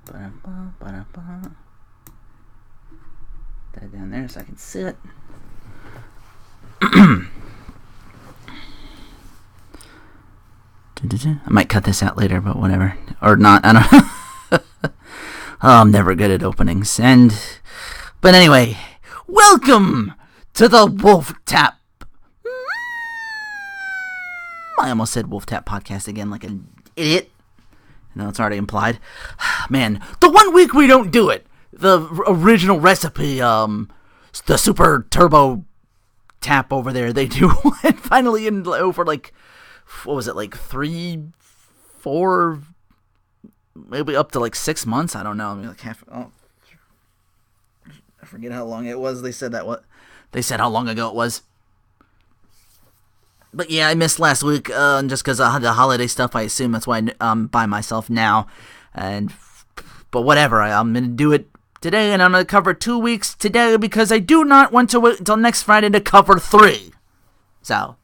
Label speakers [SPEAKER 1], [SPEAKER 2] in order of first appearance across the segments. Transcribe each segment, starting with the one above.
[SPEAKER 1] That down there so I can see it. I might cut this out later, but whatever. Or not, I don't know. Oh, I'm never good at openings. But anyway, welcome to the Wolf Tap. I almost said Wolf Tap podcast again like an idiot. No, it's already implied. Man, the 1 week we don't do it. The original recipe, the super turbo tap over there, they do it finally in over like, what was it, like 3, 4, maybe up to like 6 months? I don't know. I mean, like I forget how long it was. They said how long ago it was. But yeah, I missed last week just because of the holiday stuff. I assume that's why I'm by myself now. But whatever, I'm going to do it today, and I'm going to cover 2 weeks today because I do not want to wait until next Friday to cover 3. So,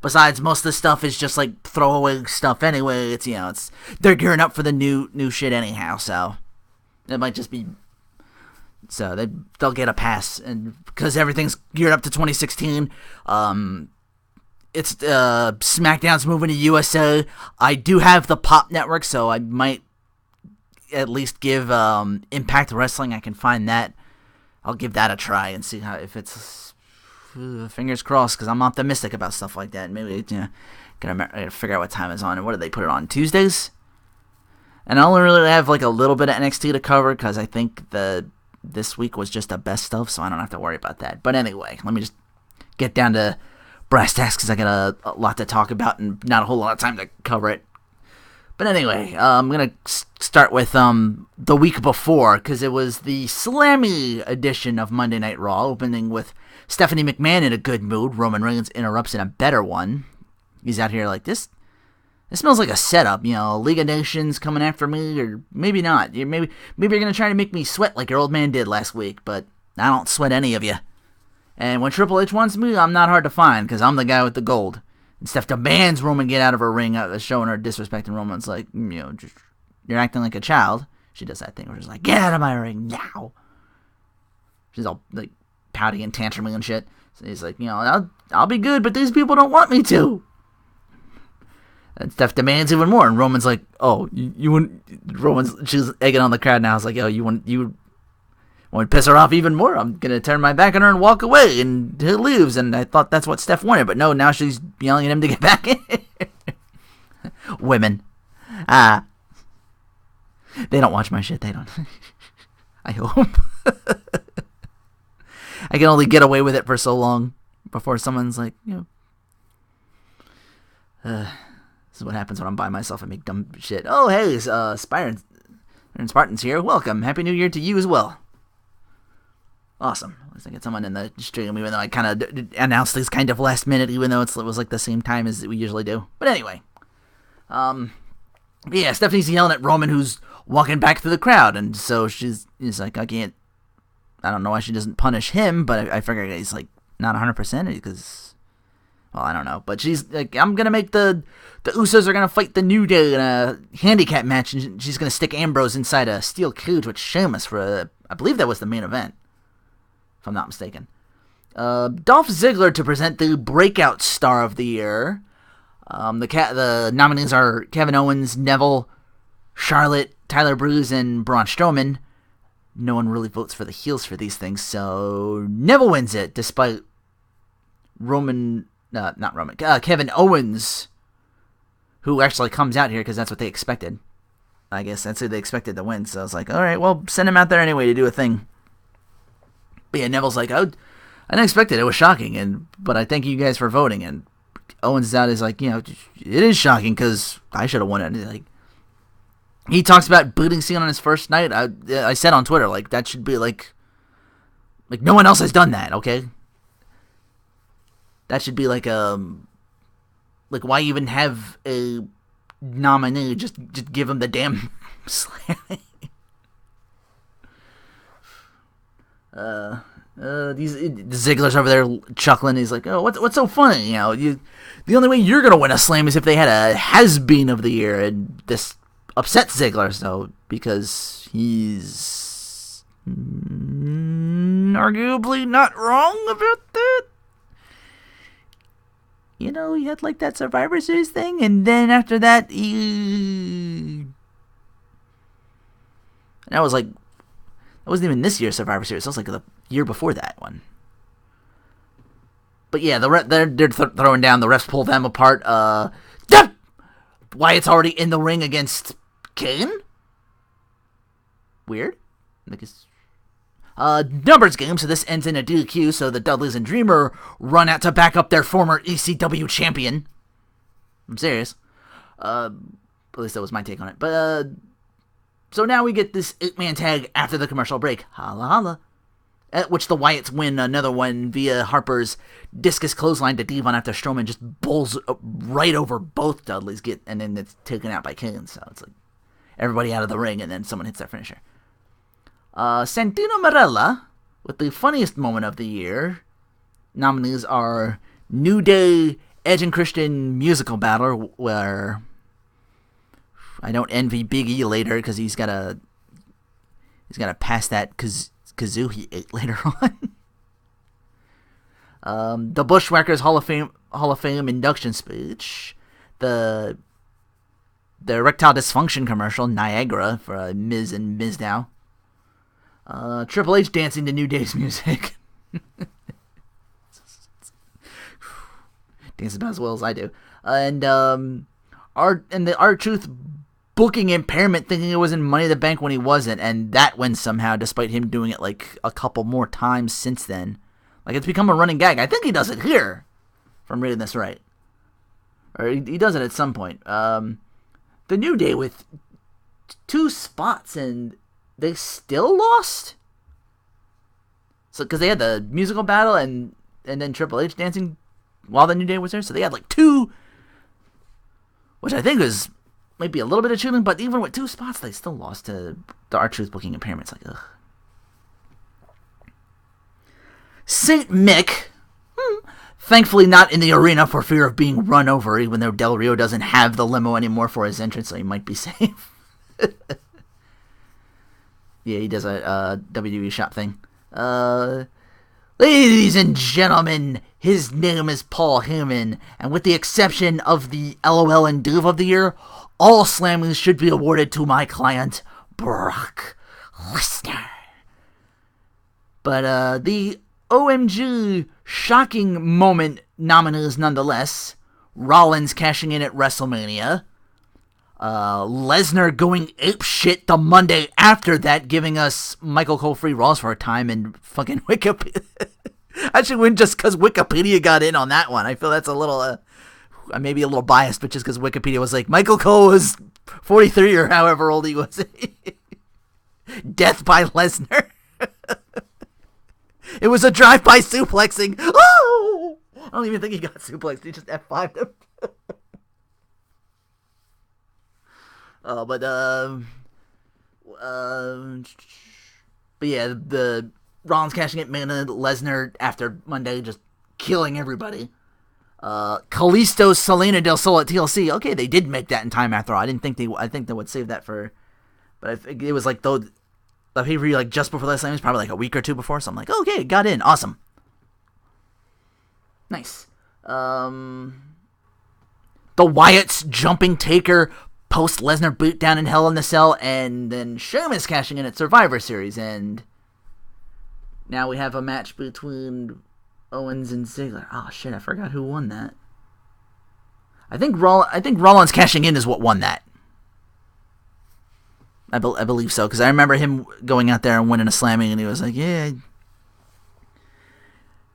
[SPEAKER 1] besides, most of the stuff is just like throwaway stuff anyway. It's they're gearing up for the new shit anyhow, so it might just be. So they'll get a pass, and because everything's geared up to 2016. It's SmackDown's moving to USA. I do have the Pop Network, so I might at least give Impact Wrestling. I can find that. I'll give that a try and see if it's fingers crossed, because I'm optimistic about stuff like that. Maybe gotta figure out what time it's on. And what did they put it on? Tuesdays? And I only really have like a little bit of NXT to cover because I think this week was just the best stuff, so I don't have to worry about that. But anyway, let me just get down to brass tacks because I got a lot to talk about and not a whole lot of time to cover it. But anyway, I'm going to start with the week before, because it was the Slammy edition of Monday Night Raw, opening with Stephanie McMahon in a good mood. Roman Reigns interrupts in a better one. He's out here like, this smells like a setup, League of Nations coming after me, or maybe not. Maybe you're going to try to make me sweat like your old man did last week, but I don't sweat any of you. And when Triple H wants me, I'm not hard to find, because I'm the guy with the gold. And Steph demands Roman get out of her ring, showing her disrespect, and Roman's like, you're acting like a child. She does that thing where she's like, get out of my ring now. She's all like pouting and tantruming and shit. So he's like, I'll be good, but these people don't want me to. And Steph demands even more, and Roman's like, oh, you wouldn't. She's egging on the crowd now. It's like, oh, you want to piss her off even more. I'm going to turn my back on her and walk away, and he leaves. And I thought that's what Steph wanted, but no, now she's yelling at him to get back in. Women. They don't watch my shit. They don't. I hope. I can only get away with it for so long before someone's like, this is what happens when I'm by myself and make dumb shit. Oh, hey, Spartan's here. Welcome. Happy New Year to you as well. Awesome. At least I get someone in the stream, even though I kind of announced this kind of last minute, even though it was like the same time as we usually do. But anyway. Yeah, Stephanie's yelling at Roman, who's walking back through the crowd, and so she's like, I don't know why she doesn't punish him, but I figure he's like not 100% because, well, I don't know. But she's like, I'm going to make the Usos are going to fight the New Day in a handicap match, and she's going to stick Ambrose inside a steel cage with Sheamus for, I believe that was the main event, if I'm not mistaken. Dolph Ziggler to present the breakout star of the year. The nominees are Kevin Owens, Neville, Charlotte, Tyler Breeze, and Braun Strowman. No one really votes for the heels for these things, so Neville wins it, despite Kevin Owens, who actually comes out here because that's what they expected. I guess that's who they expected to win, so I was like, alright, well, send him out there anyway to do a thing. But yeah, Neville's like, I didn't expect it. It was shocking, but I thank you guys for voting. And Owens out is like, it is shocking because I should have won it. Like, he talks about bleeding Cena on his first night. I said on Twitter, like, that should be like no one else has done that. Okay, that should be like why even have a nominee? Just give him the damn slam. The Ziggler's over there chuckling. He's like, "Oh, what's so funny? The only way you're gonna win a slam is if they had a has-been of the year, and this upsets Ziggler. So because he's arguably not wrong about that. You know, he had like that Survivor Series thing, and then after that, that was like, that wasn't even this year's Survivor Series. That was like the year before that one. But yeah, they're throwing down. The refs pull them apart. Wyatt's already in the ring against Kane. Weird. Numbers game, so this ends in a DQ, so the Dudleys and Dreamer run out to back up their former ECW champion. I'm serious. At least that was my take on it. But, so now we get this 8-man tag after the commercial break. Holla holla. At which the Wyatts win another one via Harper's discus clothesline to Devon after Strowman just bowls right over both Dudleys, and then it's taken out by Kane, so it's like everybody out of the ring, and then someone hits their finisher. Santino Marella, with the funniest moment of the year. Nominees are New Day, Edge and Christian musical battle, where I don't envy Big E later because he's gotta pass that kazoo he ate later on. The Bushwhackers Hall of Fame induction speech. The erectile dysfunction commercial, Niagara, for Miz and Mizdow. Triple H dancing to New Day's music. Dances about as well as I do. And the R-Truth booking impairment, thinking it was in Money in the Bank when he wasn't, and that went somehow, despite him doing it like a couple more times since then. Like, it's become a running gag. I think he does it here, if I'm reading this right. Or he does it at some point. The New Day with 2 spots, and they still lost? So, because they had the musical battle and then Triple H dancing while the New Day was there, so they had like 2, which I think was maybe a little bit of cheating, but even with 2 spots, they still lost to the R-Truth booking impairments. Like, ugh. Saint Mick, thankfully not in the arena for fear of being run over, even though Del Rio doesn't have the limo anymore for his entrance, so he might be safe. Yeah, he does a WWE shop thing. Ladies and gentlemen, his name is Paul Heyman, and with the exception of the LOL and Div of the Year, all Slammys should be awarded to my client, Brock Lesnar. But the OMG shocking moment nominees nonetheless: Rollins cashing in at WrestleMania, Lesnar going apeshit the Monday after that, giving us Michael Cole free Raws for a time, and fucking Wikipedia. I should win just because Wikipedia got in on that one. I feel that's a little, maybe a little biased, but just because Wikipedia was like, Michael Cole was 43 or however old he was. Death by Lesnar. It was a drive-by suplexing. Oh! I don't even think he got suplexed. He just F5'd him. But yeah, the Rollins cashing it, Mana, Lesnar after Monday just killing everybody. Kalisto, Selena Del Sol at TLC. Okay, they did make that in time after all. I think they would save that for, but I think it was like the pay-per-view like just before last time. It was probably like a week or 2 before. So I'm like, okay, got in, awesome, nice. The Wyatts jumping Taker post Lesnar boot down in Hell in the Cell, and then Sheamus cashing in at Survivor Series, and now we have a match between Owens and Ziggler. Oh shit, I forgot who won that. I think Rollins cashing in is what won that. I believe so, because I remember him going out there and winning a slamming, and he was like, yeah, you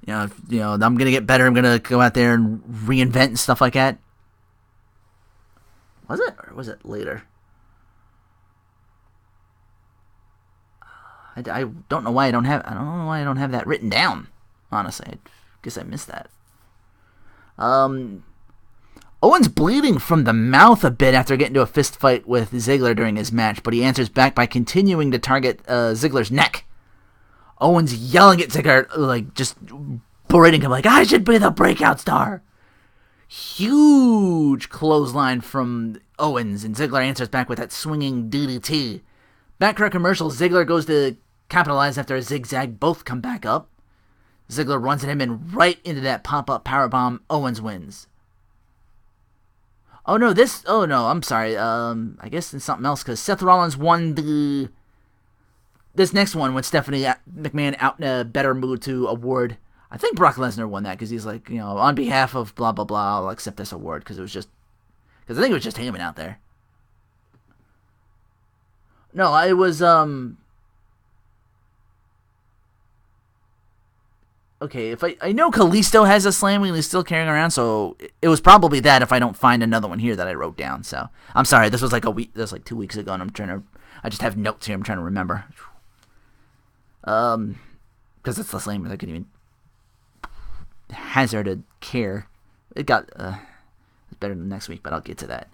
[SPEAKER 1] know, I'm gonna get better. I'm gonna go out there and reinvent and stuff like that. Was it, or was it later? I don't know why I don't have that written down. Honestly, I guess I missed that. Owens bleeding from the mouth a bit after getting into a fist fight with Ziggler during his match, but he answers back by continuing to target Ziggler's neck. Owens yelling at Ziggler, like just berating him, like, I should be the breakout star. Huge clothesline from Owens, and Ziggler answers back with that swinging DDT. Backtrack commercial, Ziggler goes to capitalize after a zigzag. Both come back up. Ziggler runs at him and right into that pop-up powerbomb. Owens wins. Oh no, I'm sorry. I guess it's something else because Seth Rollins won this next one when Stephanie McMahon out in a better mood to award. I think Brock Lesnar won that because he's like, on behalf of blah, blah, blah, I'll accept this award because I think it was just Heyman out there. No, it was, okay, if I know Kalisto has a slam and he's still carrying around, so it was probably that if I don't find another one here that I wrote down. So I'm sorry, this was like 2 weeks ago, and I just have notes here. I'm trying to remember. Because it's the slam, I couldn't even hazard a care. It's better than next week, but I'll get to that.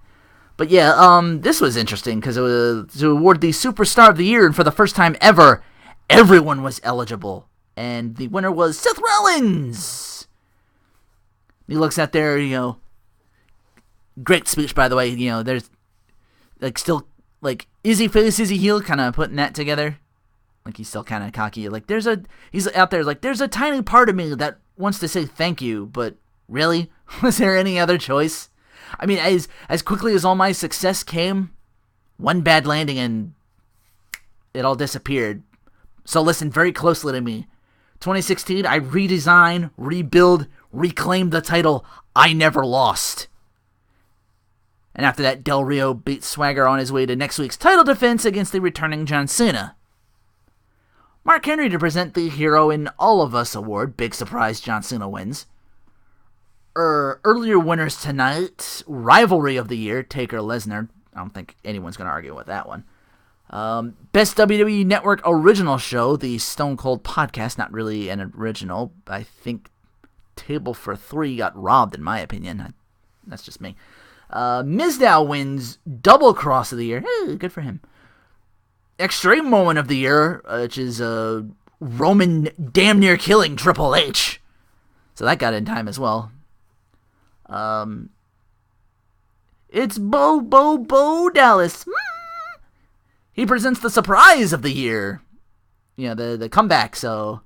[SPEAKER 1] But yeah, this was interesting because it was to award the Superstar of the Year, and for the first time ever, everyone was eligible. And the winner was Seth Rollins. He looks out there, great speech, by the way. There's, still, is he face, is he heel, kind of putting that together. He's still kind of cocky. He's out there, there's a tiny part of me that wants to say thank you, but really? Was there any other choice? I mean, as quickly as all my success came, one bad landing and it all disappeared. So listen very closely to me. 2016, I redesign, rebuild, reclaim the title I never lost. And after that, Del Rio beat Swagger on his way to next week's title defense against the returning John Cena. Mark Henry to present the Hero in All of Us award. Big surprise, John Cena wins. Earlier winners tonight, Rivalry of the Year, Taker Lesnar. I don't think anyone's going to argue with that one. Best WWE Network Original Show, the Stone Cold Podcast. Not really an original. I think Table for Three got robbed, in my opinion. That's just me. Mizdow wins Double Cross of the Year. Hey, good for him. Extreme Moment of the Year, which is Roman damn near killing Triple H. So that got in time as well. It's Bo Dallas. He presents the Surprise of the Year. The comeback. So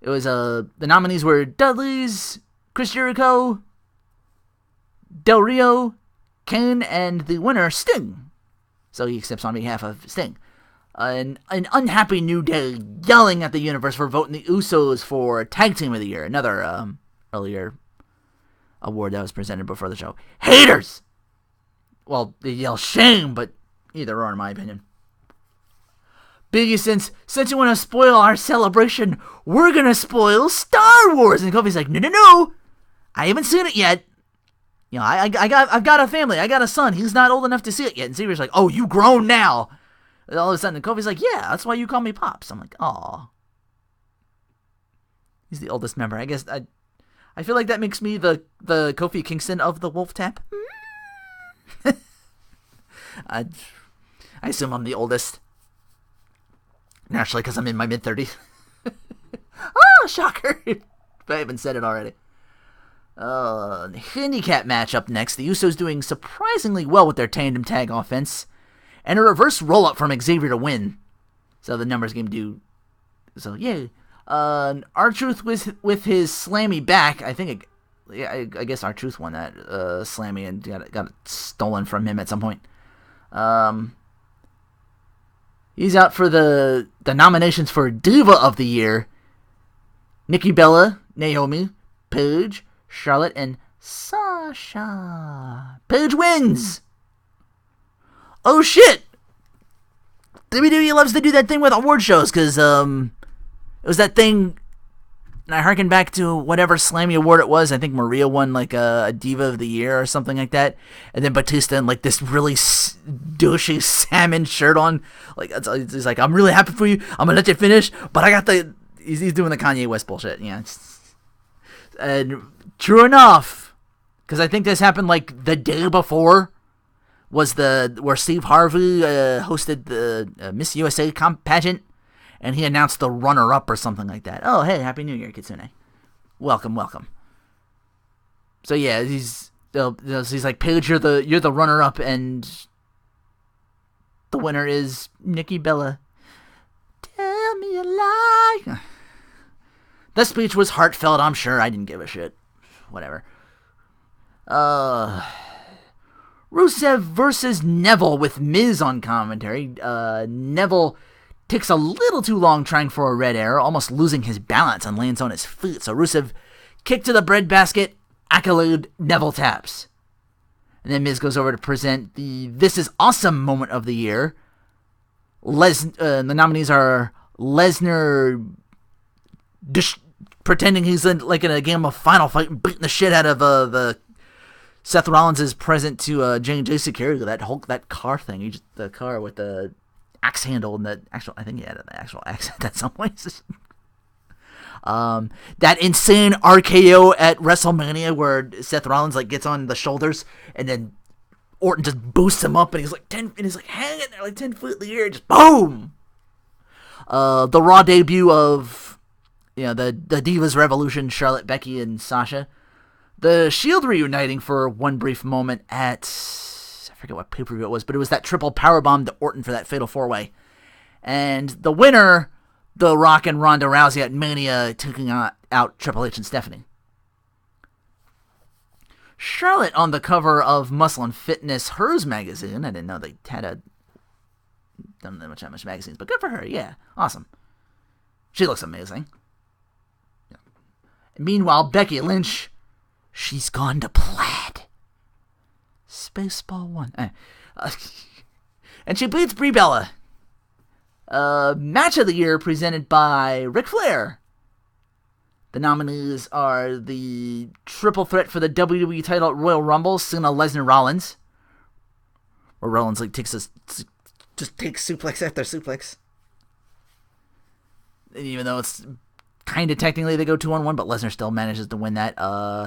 [SPEAKER 1] it was the nominees were Dudley's, Chris Jericho, Del Rio, Kane, and the winner Sting. So he accepts on behalf of Sting. An unhappy New Day yelling at the universe for voting the Usos for Tag Team of the Year. Another earlier award that was presented before the show. Haters! Well, they yell shame, but either or, in my opinion. Biggie, since you want to spoil our celebration, we're going to spoil Star Wars. And Kofi's like, no. I haven't seen it yet. I've got a family. I got a son. He's not old enough to see it yet. And Xavier's like, oh, you grown now. And all of a sudden, Kofi's like, yeah, that's why you call me Pops. I'm like, aw. He's the oldest member. I guess I feel like that makes me the Kofi Kingston of the Wolf Tap. I assume I'm the oldest. Naturally, because I'm in my mid-30s. Oh, shocker. But I haven't said it already. Handicap match up next. The Usos doing surprisingly well with their tandem tag offense. And a reverse roll-up from Xavier to win. So the numbers game do. So, yay. R-Truth with his slammy back. I guess R-Truth won that slammy and got it stolen from him at some point. He's out for the nominations for Diva of the Year. Nikki Bella, Naomi, Paige, Charlotte, and Sasha. Paige wins! Oh shit! WWE loves to do that thing with award shows, because it was that thing, and I harken back to whatever Slammy award it was. I think Maria won a Diva of the Year or something like that. And then Batista in this really douchey salmon shirt on. He's like, I'm really happy for you. I'm going to let you finish. But I got he's doing the Kanye West bullshit. Yeah. And true enough, because I think this happened the day before, was where Steve Harvey hosted the Miss USA pageant. And he announced the runner-up or something like that. Oh, hey, Happy New Year, Kitsune. Welcome. So yeah, he's like, Paige, you're the runner-up, and the winner is Nikki Bella. Tell me a lie. The speech was heartfelt, I'm sure. I didn't give a shit. Whatever. Rusev versus Neville with Miz on commentary. Neville takes a little too long trying for a red arrow, almost losing his balance and lands on his feet. So Rusev kick to the breadbasket, accolade, Neville taps. And then Miz goes over to present the This Is Awesome moment of the year. The nominees are Lesnar pretending he's in a game of Final Fight and beating the shit out of the Seth Rollins is present to J&J Security, that car thing, the car with the axe handle and the actual, I think he had an actual axe at some places. That insane RKO at WrestleMania where Seth Rollins gets on the shoulders and then Orton just boosts him up and he's hanging there 10 foot in the air, just boom. The Raw debut of the Divas Revolution, Charlotte, Becky, and Sasha. The Shield reuniting for one brief moment at, I forget what pay-per-view it was, but it was that triple powerbomb to Orton for that Fatal 4-Way. And the winner, The Rock and Ronda Rousey at Mania, taking out Triple H and Stephanie. Charlotte on the cover of Muscle and Fitness, Hers magazine. I didn't know they had done that much magazines, but good for her. Yeah, awesome. She looks amazing. Yeah. Meanwhile, Becky Lynch, she's gone to plaid. Spaceball 1. And she beats Brie Bella. Match of the year presented by Ric Flair. The nominees are the triple threat for the WWE title at Royal Rumble, Cena, Lesnar, Rollins. Where Rollins takes suplex after suplex. Even though it's kind of technically they go 2-on-1, but Lesnar still manages to win that.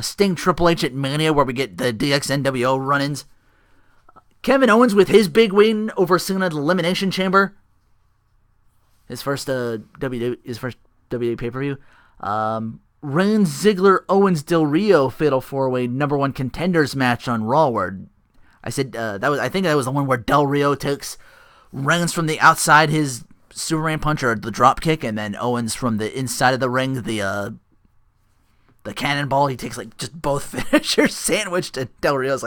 [SPEAKER 1] Sting Triple H at Mania, where we get the DX-NWO run-ins. Kevin Owens with his big win over Cena at Elimination Chamber. His first WWE pay-per-view. Reigns, Ziggler, Owens, Del Rio Fatal 4-Way number 1 contenders match on Raw. Where I said I think that was the one where Del Rio takes Reigns from the outside, his Superman punch or the drop kick, and then Owens from the inside of the ring, the cannonball. He takes just both finishers sandwiched, and Del Rio's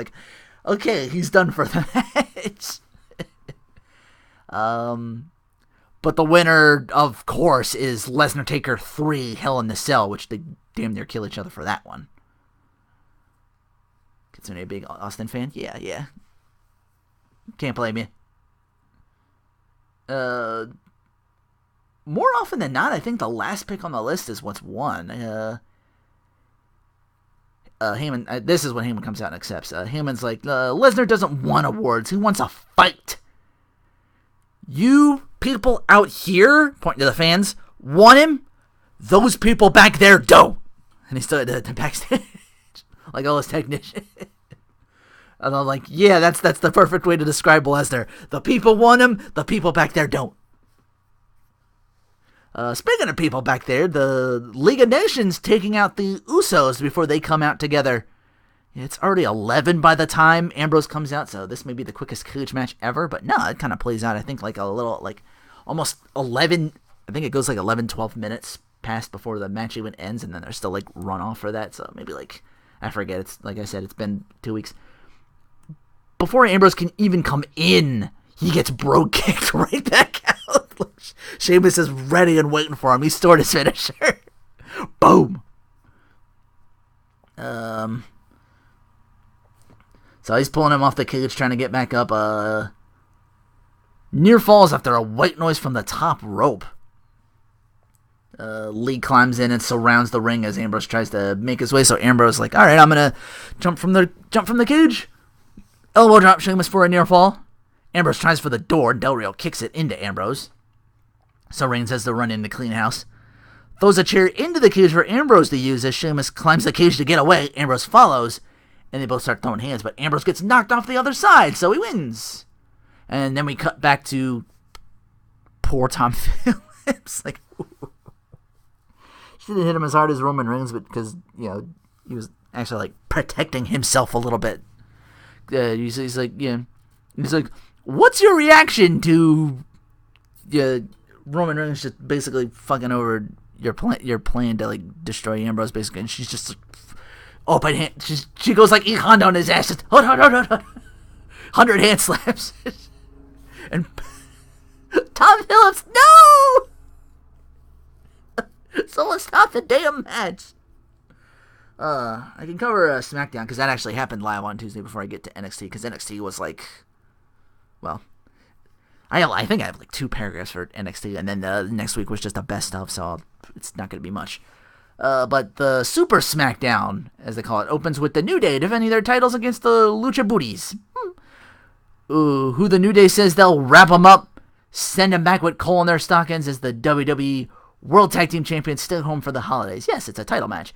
[SPEAKER 1] okay, he's done for the match. But the winner, of course, is Lesnar Taker 3 Hell in the Cell, which they damn near kill each other for that one. Considering a big Austin fan? Yeah. Can't blame you. More often than not, I think the last pick on the list is what's won. Heyman, this is when Heyman comes out and accepts. Heyman's Lesnar doesn't want awards, he wants a fight. You people out here, pointing to the fans, want him? Those people back there don't. And he stood at the backstage, all his technicians. And I'm yeah, that's the perfect way to describe Lesnar. The people want him, the people back there don't. Speaking of people back there, the League of Nations taking out the Usos before they come out together. It's already 11 by the time Ambrose comes out, so this may be the quickest cage match ever, but no, it kind of plays out, I think, a little, almost 11, I think it goes 11, 12 minutes past before the match even ends, and then there's still, run off for that, so maybe, I forget, it's, like I said, it's been 2 weeks. Before Ambrose can even come in, he gets bro kicked right back out. Sheamus is ready and waiting for him. He stored his finisher. Boom. So he's pulling him off the cage, trying to get back up. Near falls after a white noise from the top rope. Lee climbs in and surrounds the ring as Ambrose tries to make his way. So Ambrose all right, I'm gonna jump from the cage. Elbow drop Sheamus for a near fall. Ambrose tries for the door. Del Rio kicks it into Ambrose. So Reigns has to run in to clean house. Throws a chair into the cage for Ambrose to use as Sheamus climbs the cage to get away. Ambrose follows, and they both start throwing hands, but Ambrose gets knocked off the other side, so he wins. And then we cut back to poor Tom Phillips. Should have hit him as hard as Roman Reigns, but because, he was actually, protecting himself a little bit. He's like, What's your reaction to Roman Reigns just basically fucking over your plan to like destroy Ambrose basically, and she's just like, open hand. She goes like E Honda on his ass. Just, hold on. 100 hand slaps. And Tom Phillips, no! Someone stop the damn match. I can cover SmackDown because that actually happened live on Tuesday before I get to NXT, because NXT was like, well, I think I have like 2 paragraphs for NXT, and then next week was just a best of, so it's not going to be much. But the Super SmackDown, as they call it, opens with the New Day defending their titles against the Lucha Booties. Who the New Day says they'll wrap them up, send them back with coal in their stockings as the WWE World Tag Team Champions stay home for the holidays. Yes, it's a title match.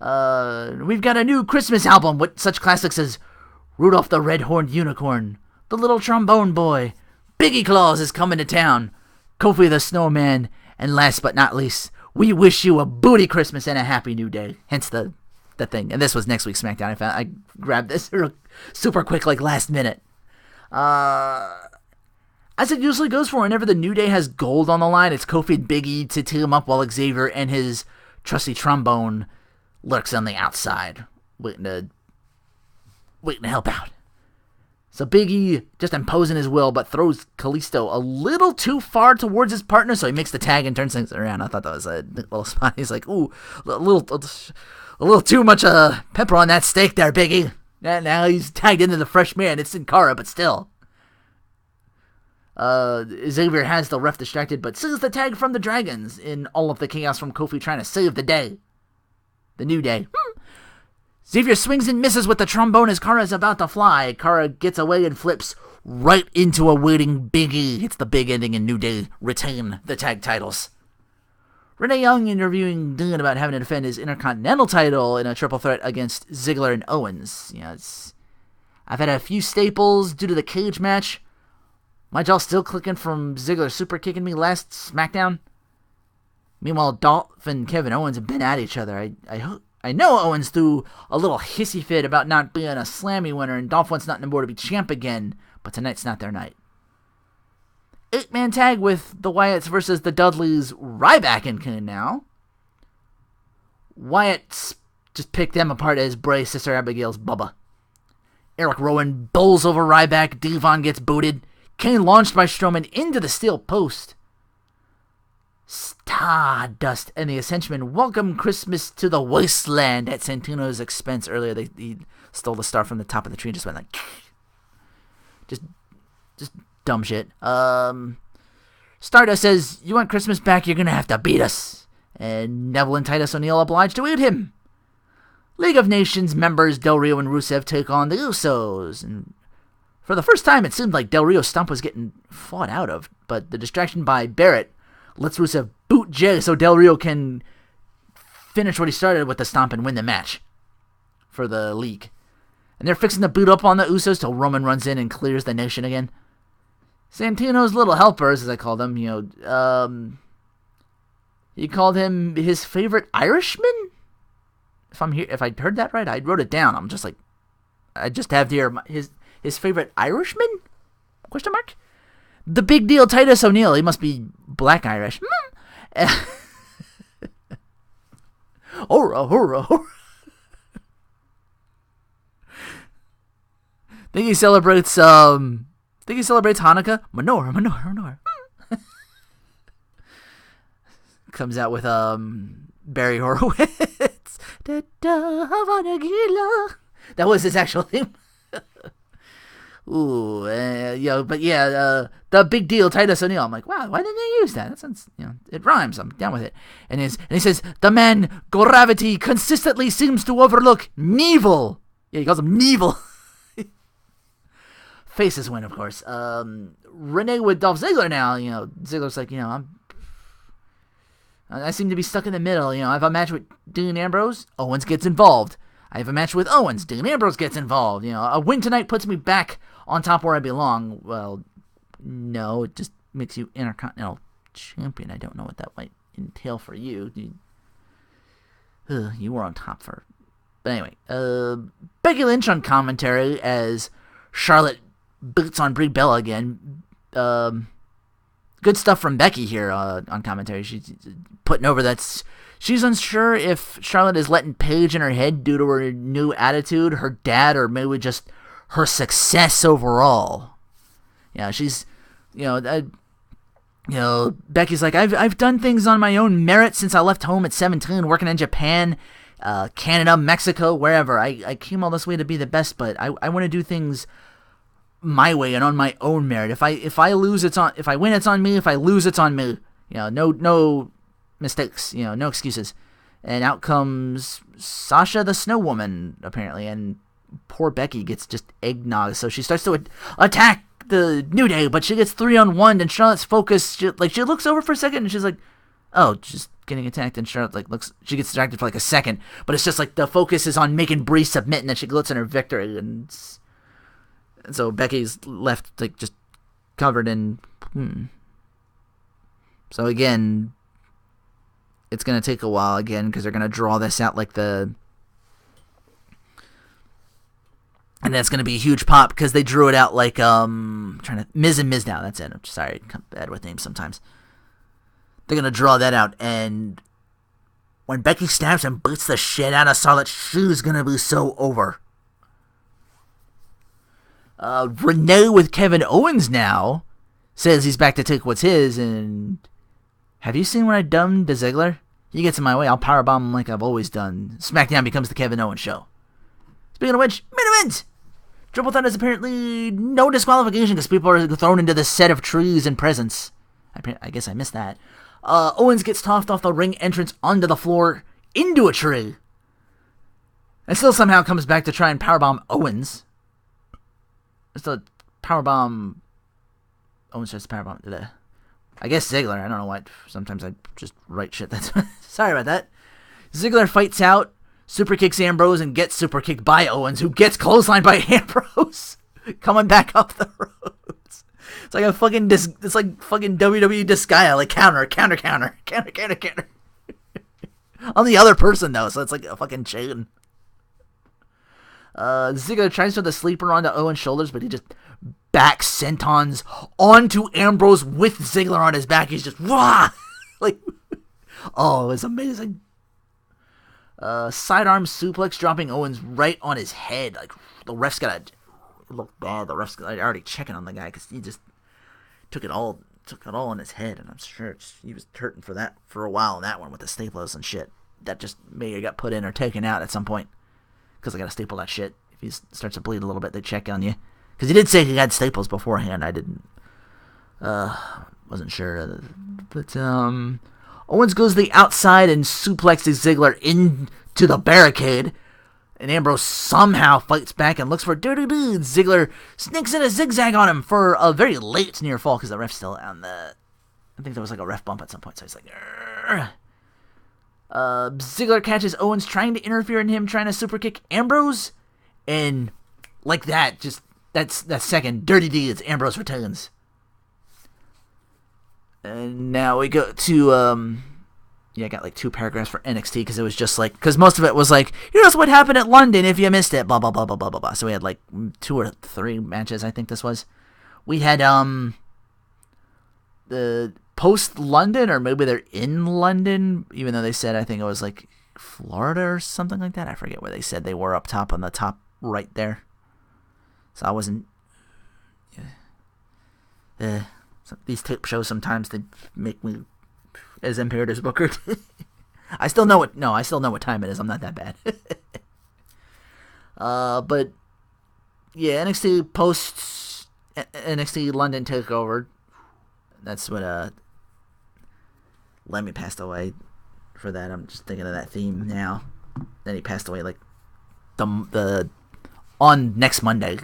[SPEAKER 1] We've got a new Christmas album with such classics as Rudolph the Red-Horned Unicorn, The Little Trombone Boy, Biggie Claus is coming to town, Kofi the Snowman, and last but not least, we wish you a booty Christmas and a happy new day. Hence the thing. And this was next week's SmackDown. I grabbed this super quick, like last minute. As it usually goes for whenever the New Day has gold on the line, it's Kofi and Big E to team up while Xavier and his trusty trombone lurks on the outside, waiting to help out. So Big E just imposing his will, but throws Kalisto a little too far towards his partner, so he makes the tag and turns things around. I thought that was a little spot. He's like, ooh, a little too much pepper on that steak there, Big E. Now he's tagged into the fresh man. It's Sin Cara, but still. Xavier has the ref distracted, but sees the tag from the Dragons in all of the chaos from Kofi trying to save the day. The New Day. Xavier swings and misses with the trombone as Cara is about to fly. Cara gets away and flips right into a waiting Big E. It's the big ending, and New Day retain the tag titles. Renee Young interviewing Dean about having to defend his Intercontinental title in a triple threat against Ziggler and Owens. I've had a few staples due to the cage match. My jaw still clicking from Ziggler super kicking me last SmackDown. Meanwhile, Dolph and Kevin Owens have been at each other. I know Owens threw a little hissy fit about not being a Slammy winner, and Dolph wants nothing more to be champ again, but tonight's not their night. 8-man tag with the Wyatts versus the Dudleys. Ryback and Kane now. Wyatt just picked them apart as Bray, Sister Abigail's Bubba. Eric Rowan bowls over Ryback. Devon gets booted. Kane launched by Strowman into the steel post. Stardust and the Ascension welcome Christmas to the wasteland at Santino's expense. Earlier, he stole the star from the top of the tree and just went like... Just dumb shit. Stardust says, you want Christmas back, you're gonna have to beat us. And Neville and Titus O'Neil obliged to eat him. League of Nations members Del Rio and Rusev take on the Usos. And for the first time, it seemed like Del Rio's stomp was getting fought out of, but the distraction by Barrett lets Rusev boot Jay so Del Rio can finish what he started with the stomp and win the match for the league. And they're fixing to boot up on the Usos till Roman runs in and clears the nation again. Santino's little helpers, as I call them, he called him his favorite Irishman? If I heard that right, I wrote it down. I'm just like, I just have here his favorite Irishman? Question mark? The big deal, Titus O'Neil. He must be black Irish. Hurrah, hurrah, hurrah. Think he celebrates Hanukkah? Menorah. Comes out with Barry Horowitz. That was his actual theme. Ooh, the big deal, Titus O'Neil. I'm like, wow, why didn't they use that? That sounds, it rhymes. I'm down with it. And he says, the man gravity consistently seems to overlook Neville. Yeah, he calls him Neville. Faces win, of course. Renee with Dolph Ziggler now. Ziggler's like, I seem to be stuck in the middle. I have a match with Dean Ambrose. Owens gets involved. I have a match with Owens. Dean Ambrose gets involved. A win tonight puts me back on top where I belong. Well, no, it just makes you Intercontinental Champion. I don't know what that might entail for you. You were on top for... But anyway, Becky Lynch on commentary as Charlotte boots on Brie Bella again. Good stuff from Becky here on commentary. She's putting over that she's unsure if Charlotte is letting Paige in her head due to her new attitude, her dad, or maybe just her success overall. Yeah, she's, Becky's like, I've done things on my own merit since I left home at 17, working in Japan, Canada, Mexico, wherever. I came all this way to be the best, but I want to do things my way and on my own merit. If I lose, if I win, it's on me. If I lose, it's on me. No mistakes. No excuses. And out comes Sasha the Snow Woman, apparently, and poor Becky gets just eggnog. So she starts to attack the New Day, but she gets 3-on-1, and Charlotte's focus, she looks over for a second, and she's like, oh, she's getting attacked, and Charlotte she gets distracted for like a second, but it's just like the focus is on making Brie submit, and then she gloats in her victory, and so Becky's left just covered in. So again, it's gonna take a while again because they're gonna draw this out and that's gonna be a huge pop because they drew it out like Miz and Mizdow. That's it. I'm sorry, I'm bad with names sometimes. They're gonna draw that out, and when Becky stabs and boots the shit out of Charlotte, she's gonna be so over. Renee with Kevin Owens now says he's back to take what's his, and have you seen what I've done to Ziggler? He gets in my way, I'll powerbomb him like I've always done. SmackDown becomes the Kevin Owens show. Speaking of which, main event! Triple Threat is apparently no disqualification because people are thrown into this set of trees and presents. I guess I missed that. Owens gets tossed off the ring entrance onto the floor into a tree. And still somehow comes back to try and powerbomb Owens. It's a powerbomb. Owens tries to powerbomb today. I guess Ziggler. I don't know why. Sometimes I just write shit. Sorry about that. Ziggler fights out, super kicks Ambrose, and gets super kicked by Owens, who gets clotheslined by Ambrose, coming back up the ropes. It's like it's like fucking WWE Disgaea, like counter. On the other person though, so it's like a fucking chain. Ziggler tries to throw the sleeper onto Owens' shoulders, but he just back sentons onto Ambrose with Ziggler on his back. He's just wah! It was amazing. Sidearm suplex dropping Owens right on his head. Like the ref's gotta look bad. The ref's already checking on the guy because he just took it all on his head, and I'm sure he was hurting for that for a while in that one with the staples and shit. That just may have got put in or taken out at some point. Because I gotta staple that shit. If he starts to bleed a little bit, they check on you. Because he did say he had staples beforehand. I didn't. Wasn't sure. But, Owens goes to the outside and suplexes Ziggler into the barricade. And Ambrose somehow fights back and looks for Dirty Deeds. Ziggler sneaks in a zigzag on him for a very late near fall because the ref's still on the. I think there was like a ref bump at some point, so he's like. Argh. Ziggler catches Owens trying to interfere in him trying to super kick Ambrose, and like that, just that second, Dirty Deeds, Ambrose retains. And now we go to I got like 2 paragraphs for NXT because it was just like, because most of it was like, here's what happened at London if you missed it, blah blah blah blah blah blah blah. So we had like 2 or 3 matches, I think this was. We had the post-London, or maybe they're in London, even though they said, I think it was like Florida or something like that. I forget where they said they were up top on the top right there. So I wasn't. These tape shows sometimes they make me as impaired as Booker. I still know what time it is. I'm not that bad. But yeah, NXT post NXT London takeover. That's what Lemmy passed away for that. I'm just thinking of that theme now. Then he passed away like the on next Monday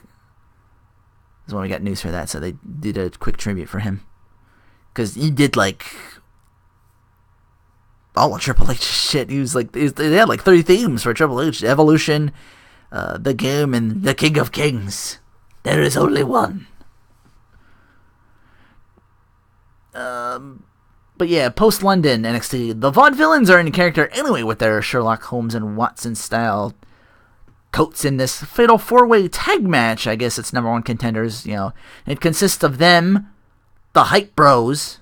[SPEAKER 1] is when we got news for that. So they did a quick tribute for him because he did like all of Triple H shit. He was like they had like 3 themes for Triple H: Evolution, the Game, and the King of Kings. There is only one. But yeah, post-London NXT, the Vaudevillains are in character anyway with their Sherlock Holmes and Watson style coats in this fatal 4-way tag match. I guess it's number one contenders. It consists of them, the Hype Bros,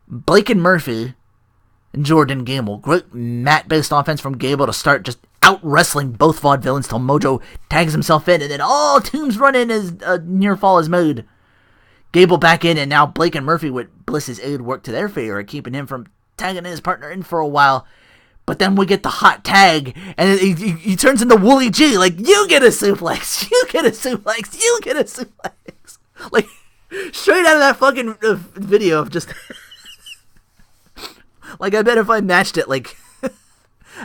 [SPEAKER 1] Blake and Murphy, and Jordan Gable. Great mat-based offense from Gable to start just out-wrestling both vaudevillains till Mojo tags himself in, and then all teams run in as a near fall is made. Gable back in, and now Blake and Murphy with Bliss's aid work to their favor, keeping him from tagging his partner in for a while. But then we get the hot tag, and he turns into Wooly G, like, you get a suplex, you get a suplex, you get a suplex. Like, straight out of that fucking video of just... like, I bet if I matched it, like...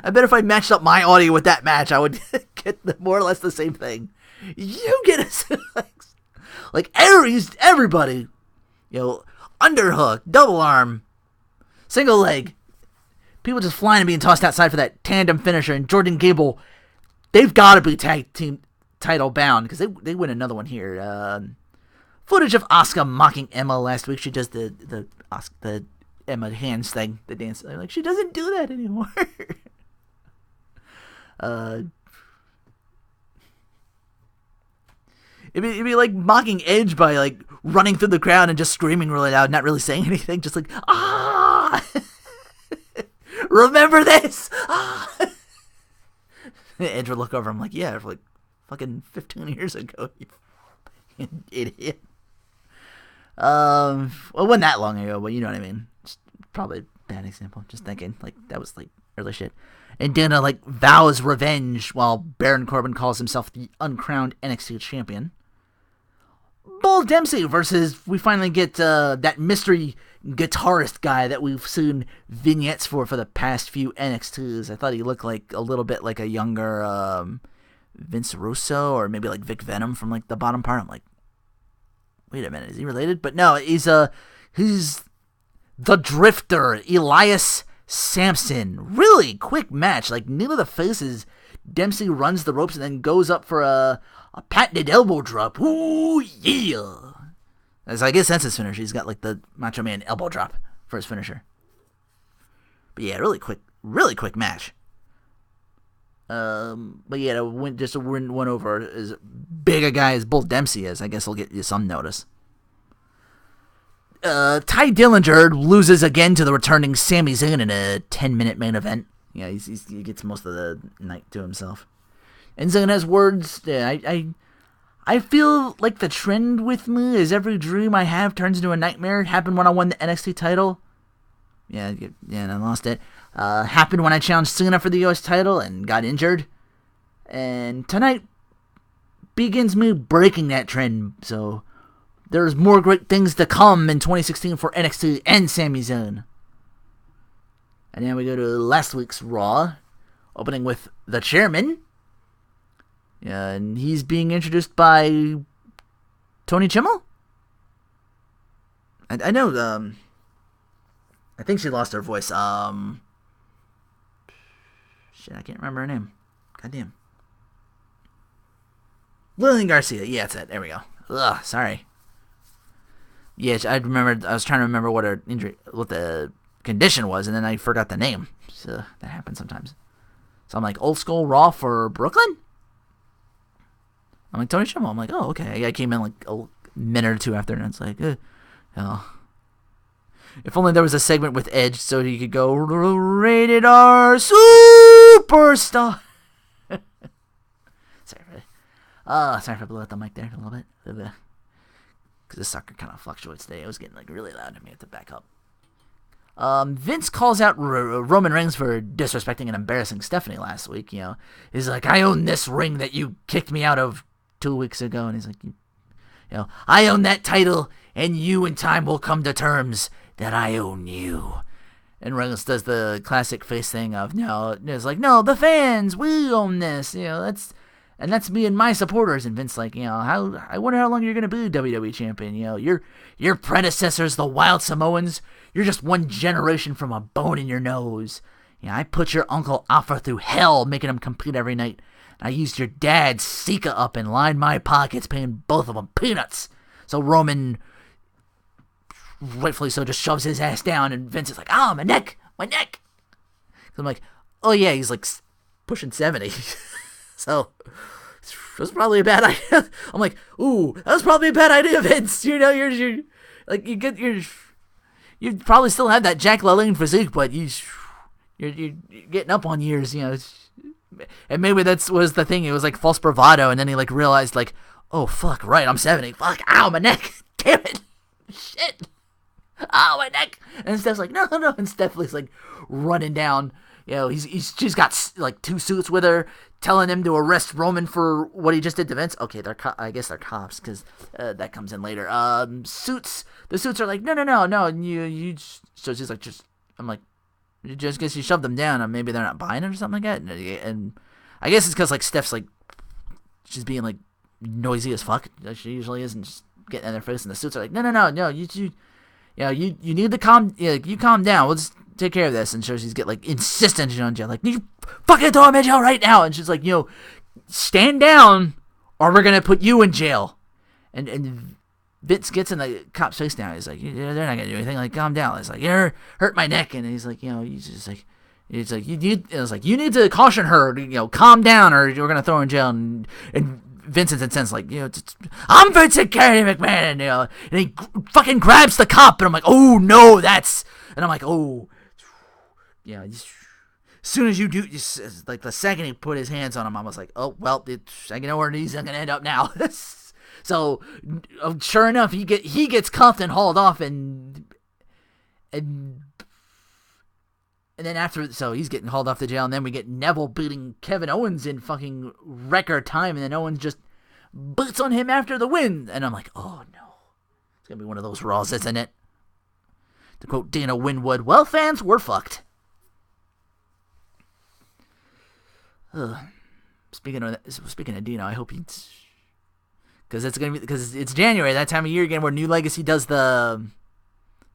[SPEAKER 1] I bet if I matched up my audio with that match, I would get more or less the same thing. You get a suplex. Like, everybody, underhook, double arm, single leg, people just flying and being tossed outside for that tandem finisher, and Jordan Gable, they've got to be tag team title bound, because they win another one here. Footage of Asuka mocking Emma last week. She does the Emma hands thing, the dance. Like, she doesn't do that anymore. It'd be like mocking Edge by, like, running through the crowd and just screaming really loud, not really saying anything, just like, ah! Remember this? Ah! Edge would look over, I'm like, yeah, like, fucking 15 years ago, you idiot. Well, it wasn't that long ago, but you know what I mean. Just probably a bad example. Just thinking, like, that was, like, early shit. And Dana, like, vows revenge while Baron Corbin calls himself the uncrowned NXT champion. Bull Dempsey versus, we finally get that mystery guitarist guy that we've seen vignettes for the past few NXTs. I thought he looked like a little bit like a younger Vince Russo, or maybe like Vic Venom from, like, the bottom part. I'm like, wait a minute, is he related? But no, he's the Drifter, Elias Sampson. Really quick match, like, knee to the faces. Dempsey runs the ropes and then goes up for a patented elbow drop. Ooh, yeah. As I guess that's his finisher. He's got, like, the Macho Man elbow drop for his finisher. But yeah, really quick match. But yeah, to win one over as big a guy as Bull Dempsey is, I guess he'll get you some notice. Ty Dillinger loses again to the returning Sami Zayn in a 10-minute main event. Yeah, he gets most of the night to himself. And Zayn has words. Yeah, I feel like the trend with me is every dream I have turns into a nightmare. It happened when I won the NXT title. Yeah, and I lost it. Happened when I challenged Cena for the US title and got injured. And tonight begins me breaking that trend. So there's more great things to come in 2016 for NXT and Sami Zayn. And then we go to last week's Raw, opening with the chairman. Yeah, and he's being introduced by Tony Chimmel? I know, I think she lost her voice. Shit, I can't remember her name. Goddamn. Lillian Garcia. Yeah, that's it. There we go. Ugh, sorry. Yeah, I was trying to remember what the condition was, and then I forgot the name. So that happens sometimes. So I'm like, old school Raw for Brooklyn? I'm like, Tony Chimmel. I'm like, oh, okay. I came in like a minute or two after, and it's like, if only there was a segment with Edge so he could go, Rated R Superstar. Sorry if I blew out the mic there a little bit. Because the sucker kind of fluctuates today. It was getting like really loud. I may have to back up. Vince calls out Roman Reigns for disrespecting and embarrassing Stephanie last week. He's like, I own this ring that you kicked me out of 2 weeks ago. And he's like, I own that title, and you in time will come to terms that I own you. And Reigns does the classic face thing of, it's like, no, the fans, we own this. That's me and my supporters. And Vince like, I wonder how long you're going to be WWE champion. Your predecessors, the Wild Samoans, you're just one generation from a bone in your nose. I put your Uncle Alpha through hell, making him compete every night. I used your dad's Sika up and lined my pockets, paying both of them peanuts. So Roman, rightfully so, just shoves his ass down, and Vince is like, my neck. So I'm like, oh yeah, he's like pushing 70. So was probably a bad idea. I'm like, ooh, that was probably a bad idea, Vince. You're like you probably still have that Jack LaLanne physique, but you're getting up on years, And maybe that was the thing. It was like false bravado, and then he like realized like, oh fuck, right, I'm 70. Fuck, ow, my neck. Damn it, shit. Oh, my neck. And Steph's like, no. And Stephanie's like running down. She's got like 2 suits with her, telling him to arrest Roman for what he just did to Vince. Okay, I guess they're cops because that comes in later. Suits. The suits are like, no. You. So she's like, I'm like, just guess you shoved them down, and maybe they're not buying it or something like that. And I guess it's because like Steph's like, she's being like noisy as fuck. She usually isn't, just getting in their face, and the suits are like, no. You need to calm. You calm down. We'll just take care of this. And so she's get like insistent on jail. Like, you fucking throw him in jail right now. And she's like, stand down, or we're gonna put you in jail. And Vince gets in the cop's face now. He's like, they're not gonna do anything. Like, calm down. He's like, you hurt my neck. And he's like, he's just like, it's like you need to caution her. Calm down, or you're gonna throw her in jail. And Vincent's incensed, like, I'm Vincent Kennedy McMahon, and he fucking grabs the cop, and I'm like, oh no, and I'm like, oh, as soon as you do, like the second he put his hands on him, I was like, oh well, I know where he's gonna end up now. So sure enough, he gets cuffed and hauled off, and then after, so he's getting hauled off to jail, and then we get Neville beating Kevin Owens in fucking record time, and then Owens just boots on him after the win. And I'm like, oh no. It's going to be one of those Raws, isn't it? To quote Dana Winwood, well, fans, we're fucked. Speaking of Dana, I hope he's... Because it's January, that time of year again, where New Legacy does the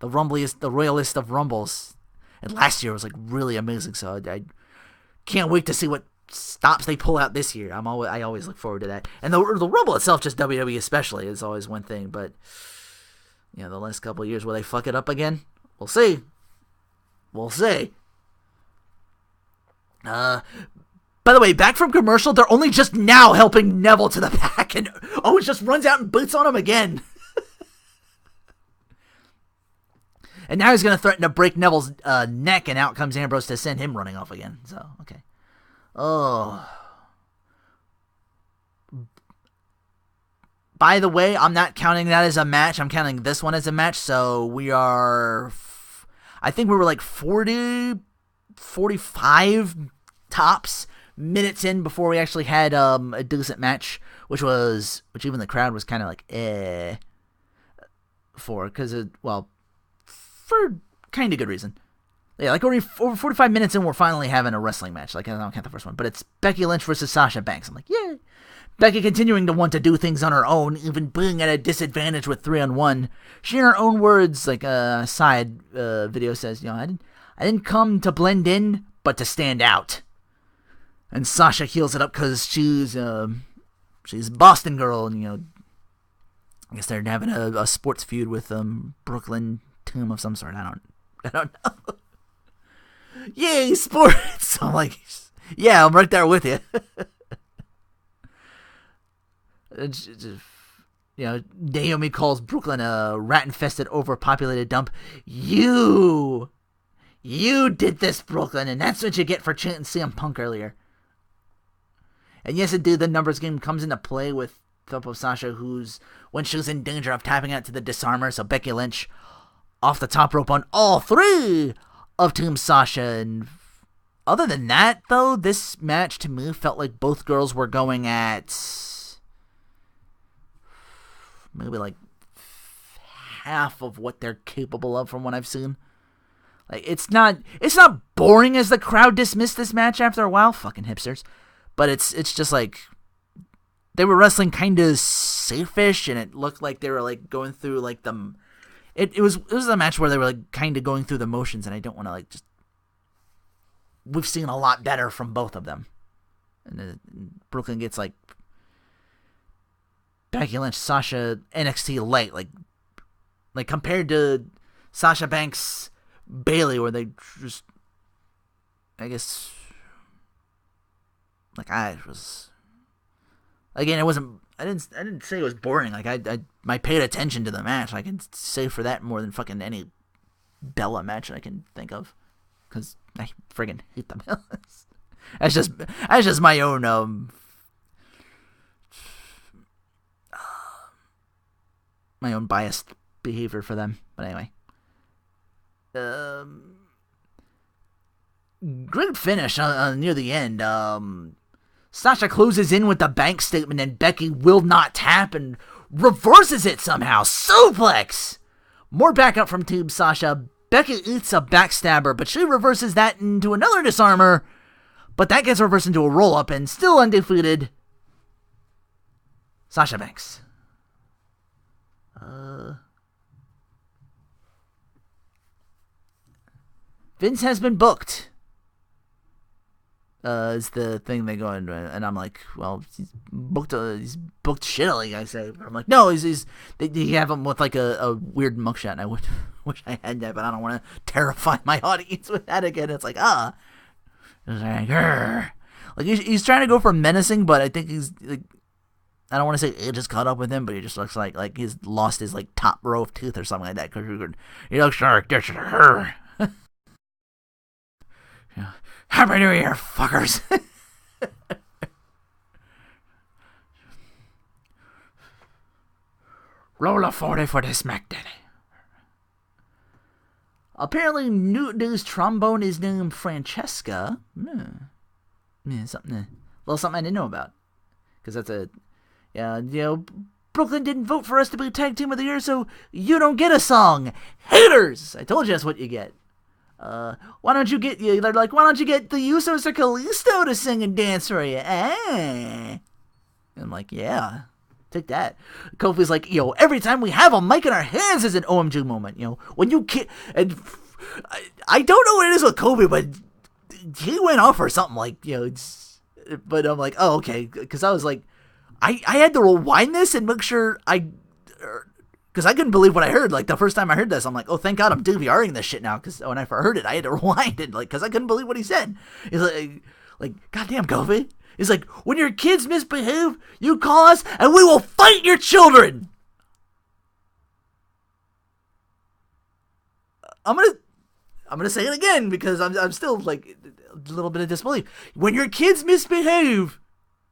[SPEAKER 1] Royalist of Rumbles. And last year was like really amazing, so I can't wait to see what stops they pull out this year. I always look forward to that. And the Rumble itself, just WWE especially, is always one thing. But the last couple of years, will they fuck it up again? We'll see. By the way, back from commercial, they're only just now helping Neville to the back, and Owens just runs out and boots on him again. And now he's going to threaten to break Neville's neck, and out comes Ambrose to send him running off again. So, okay. Oh. By the way, I'm not counting that as a match. I'm counting this one as a match. So we are... I think we were like 40, 45 tops minutes in before we actually had a decent match, which even the crowd was kind of like, for, because for kind of good reason. Yeah, like over 45 minutes in, we're finally having a wrestling match. Like, I don't count the first one, but it's Becky Lynch versus Sasha Banks. I'm like, yeah. Becky continuing to want to do things on her own, even being at a disadvantage with 3-on-1. She, in her own words, like a side video says, I didn't come to blend in, but to stand out. And Sasha heals it up because she's a Boston girl, and I guess they're having a sports feud with Brooklyn team of some sort. I don't know. Yay, sports! I'm like, yeah, I'm right there with you. Naomi calls Brooklyn a rat-infested, overpopulated dump. You did this, Brooklyn, and that's what you get for chanting CM Punk earlier. And yes, indeed, the numbers game comes into play with Topo Sasha, when she was in danger of tapping out to the disarmer, so Becky Lynch off the top rope on all 3 of Team Sasha. And other than that, though, this match to me felt like both girls were going at maybe like half of what they're capable of from what I've seen. Like, it's not boring as the crowd dismissed this match after a while, fucking hipsters. But it's just like they were wrestling kind of safe-ish, and it looked like they were like going through like the. It was a match where they were like kind of going through the motions, and I don't want to like just. We've seen a lot better from both of them, and Brooklyn gets like Becky Lynch, Sasha, NXT light, like compared to Sasha Banks, Bayley, where they just, I guess, like I was Again, it wasn't. I didn't say it was boring. Like I paid attention to the match. I can say for that more than fucking any Bella match I can think of, because I friggin' hate the Bellas. That's just my own my own biased behavior for them. But anyway, great finish near the end. Sasha closes in with the bank statement, and Becky will not tap and reverses it somehow. Suplex! More backup from Team Sasha. Becky eats a backstabber, but she reverses that into another disarmer. But that gets reversed into a roll-up, and still undefeated, Sasha Banks. Vince has been booked. Is the thing they go into, and I'm like, well, he's booked shittily, I say. I'm like, no, they have him with like a weird mugshot, and I wish I had that, but I don't want to terrify my audience with that again. It's like, it's like, grr. Like he's trying to go for menacing, but I think he's like, I don't want to say it just caught up with him, but he just looks like he's lost his like top row of teeth or something like that. He looks like this. Happy New Year, fuckers. Roll a 40 for this Mac Daddy. Apparently, New Day's trombone is named Francesca. Something, a little something I didn't know about. Because that's Brooklyn didn't vote for us to be Tag Team of the Year, so you don't get a song. Haters! I told you that's what you get. Why don't you get the Usos or Kalisto to sing and dance for you? And I'm like, yeah, take that. Kofi's like, every time we have a mic in our hands is an OMG moment. When you can't, and I don't know what it is with Kofi, but he went off or something like, but I'm like, oh, okay. Cause I was like, I had to rewind this and make sure because I couldn't believe what I heard. Like, the first time I heard this, I'm like, oh, thank God I'm DVRing this shit now. Because when I first heard it, I had to rewind it, because I couldn't believe what he said. He's like, goddamn, Kofi. He's like, when your kids misbehave, you call us, and we will fight your children. I'm gonna say it again, because I'm still, like, a little bit of disbelief. When your kids misbehave,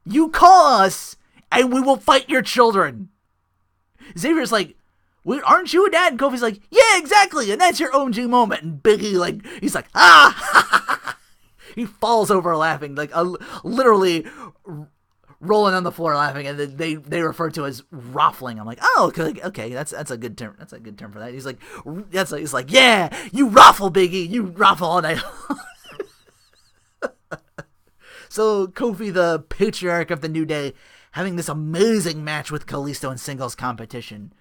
[SPEAKER 1] you call us, and we will fight your children. Xavier's like, aren't you a dad? And Kofi's like, yeah, exactly, and that's your OMG moment. And Biggie, he's like, he falls over laughing, literally rolling on the floor laughing, and they refer to as ruffling. I'm like, oh, okay, that's a good term. That's a good term for that. He's like, yeah, you ruffle, Biggie, you ruffle all night. So Kofi, the patriarch of the New Day, having this amazing match with Kalisto in singles competition.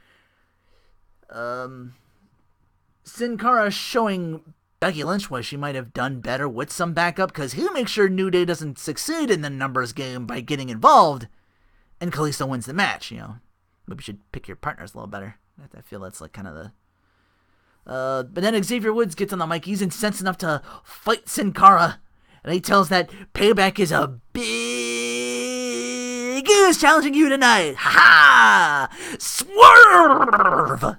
[SPEAKER 1] Sin Cara showing Becky Lynch what she might have done better with some backup, because he makes sure New Day doesn't succeed in the numbers game by getting involved, and Kalisto wins the match. Maybe you should pick your partners a little better. I feel that's like kind of the... but then Xavier Woods gets on the mic. He's incensed enough to fight Sin Cara, and he tells that Payback is a big is challenging you tonight. Ha ha! Swerve!